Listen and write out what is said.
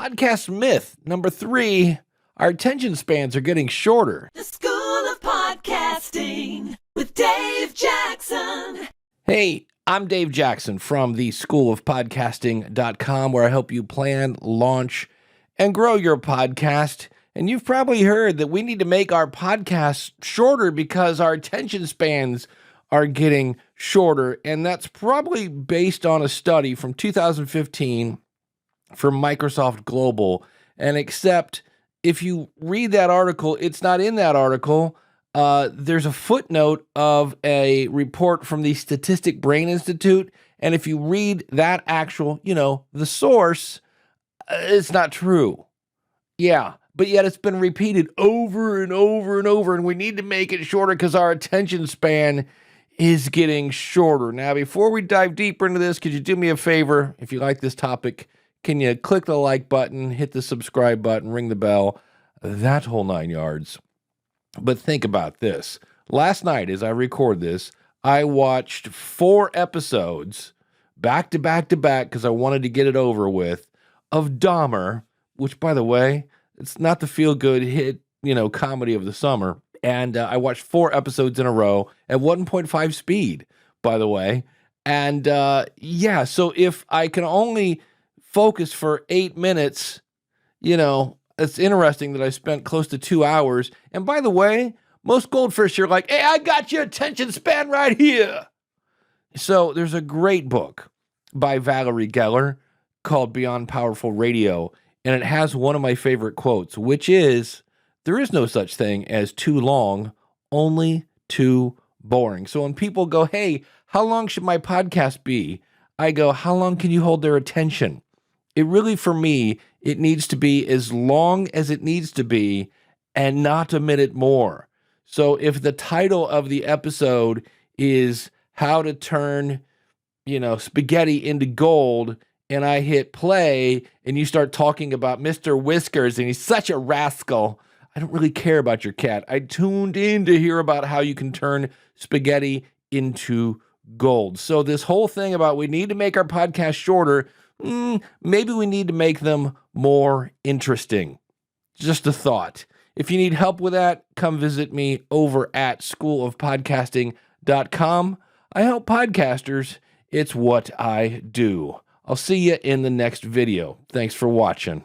Podcast myth number 3, our attention spans are getting shorter. The School of Podcasting with Dave Jackson. Hey, I'm Dave Jackson from the schoolofpodcasting.com, where I help you plan, launch, and grow your podcast. And you've probably heard that we need to make our podcasts shorter because our attention spans are getting shorter. And that's probably based on a study from 2015 from Microsoft Global. And except if you read that article, it's not in that article. There's a footnote of a report from the Statistic Brain Institute. And if you read that actual, the source, it's not true. Yeah, but yet it's been repeated over and over and over. And we need to make it shorter because our attention span is getting shorter. Now, before we dive deeper into this, could you do me a favor? If you like this topic, can you click the like button, hit the subscribe button, ring the bell, that whole 9 yards. But think about this. Last night, as I record this, I watched 4 episodes back to back to back because I wanted to get it over with of Dahmer, which, by the way, it's not the feel-good hit, comedy of the summer. And I watched 4 episodes in a row at 1.5 speed, by the way. And so if I can only focus for 8 minutes, it's interesting that I spent close to 2 hours. And by the way, most goldfish are like, hey, I got your attention span right here. So there's a great book by Valerie Geller called Beyond Powerful Radio. And it has one of my favorite quotes, which is, there is no such thing as too long, only too boring. So when people go, hey, how long should my podcast be? I go, how long can you hold their attention? It really, for me, it needs to be as long as it needs to be and not a minute more. So if the title of the episode is how to turn, spaghetti into gold, and I hit play and you start talking about Mr. Whiskers and he's such a rascal, I don't really care about your cat. I tuned in to hear about how you can turn spaghetti into gold. So this whole thing about we need to make our podcast shorter, maybe we need to make them more interesting. Just a thought. If you need help with that, come visit me over at schoolofpodcasting.com. I help podcasters. It's what I do. I'll see you in the next video. Thanks for watching.